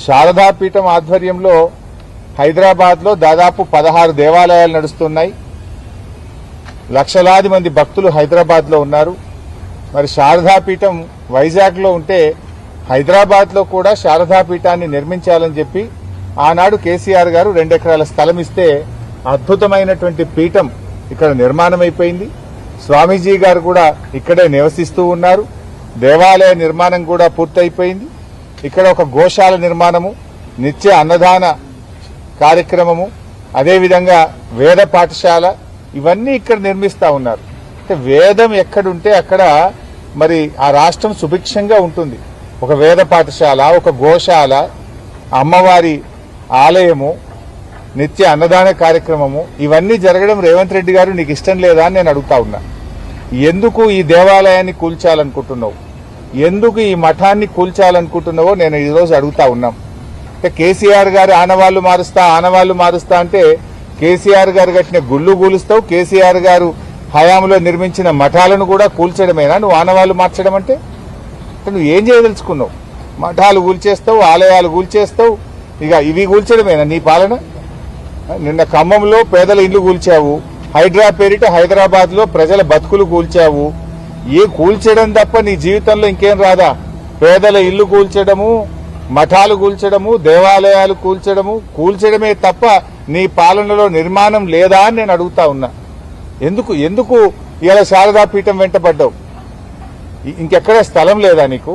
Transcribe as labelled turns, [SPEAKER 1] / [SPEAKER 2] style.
[SPEAKER 1] శారదాపీఠం ఆధ్వర్యంలో హైదరాబాద్లో దాదాపు 16 దేవాలయాలు నడుస్తున్నాయి. లక్షలాది మంది భక్తులు హైదరాబాద్లో ఉన్నారు. మరి శారదాపీఠం వైజాగ్లో ఉంటే హైదరాబాద్లో కూడా శారదాపీఠాన్ని నిర్మించాలని చెప్పి ఆనాడు కేసీఆర్ గారు 2 ఎకరాల స్థలం ఇస్తే అద్భుతమైనటువంటి పీఠం ఇక్కడ నిర్మాణమైపోయింది. స్వామీజీ గారు కూడా ఇక్కడే నివసిస్తూ ఉన్నారు. దేవాలయ నిర్మాణం కూడా పూర్తయిపోయింది. ఇక్కడ ఒక గోశాల నిర్మాణము, నిత్య అన్నదాన కార్యక్రమము, అదేవిధంగా వేద పాఠశాల ఇవన్నీ ఇక్కడ నిర్మిస్తా ఉన్నారు. అంటే వేదం ఎక్కడుంటే అక్కడ మరి ఆ రాష్ట్రం సుభిక్షంగా ఉంటుంది. ఒక వేద పాఠశాల, ఒక గోశాల, అమ్మవారి ఆలయము, నిత్య అన్నదాన కార్యక్రమము ఇవన్నీ జరగడం రేవంత్ రెడ్డి గారు నీకు ఇష్టం లేదా అని నేను అడుగుతా ఉన్నా. ఎందుకు ఈ దేవాలయాన్ని కూల్చాలనుకుంటున్నావు, ఎందుకు ఈ మఠాన్ని కూల్చాలనుకుంటున్నావో నేను ఈరోజు అడుగుతా ఉన్నాం. అంటే కేసీఆర్ గారు ఆనవాళ్లు మారుస్తా అంటే కేసీఆర్ గారు కట్టిన గుళ్ళు కూలుస్తావు, కేసీఆర్ గారు హయాంలో నిర్మించిన మఠాలను కూడా కూల్చడమేనా నువ్వు ఆనవాళ్లు మార్చడం అంటే? నువ్వు ఏం చేయదలుచుకున్నావు? మఠాలు కూల్చేస్తావు, ఆలయాలు కూల్చేస్తావు, ఇక ఇవి కూల్చడమేనా నీ పాలన? నిన్న ఖమ్మంలో పేదల ఇల్లు కూల్చావు, హైడ్రా పేరిట హైదరాబాద్ లో ప్రజల బతుకులు కూల్చావు. ఏ కూల్చడం తప్ప నీ జీవితంలో ఇంకేం రాదా? పేదల ఇల్లు కూల్చడము, మఠాలు కూల్చడము, దేవాలయాలు కూల్చడమే తప్ప నీ పాలనలో నిర్మాణం లేదా అని నేను అడుగుతా ఉన్నా. ఎందుకు ఇలా శారదాపీఠం వెంటబడ్డావు? ఇంకెక్కడ స్థలం లేదా నీకు?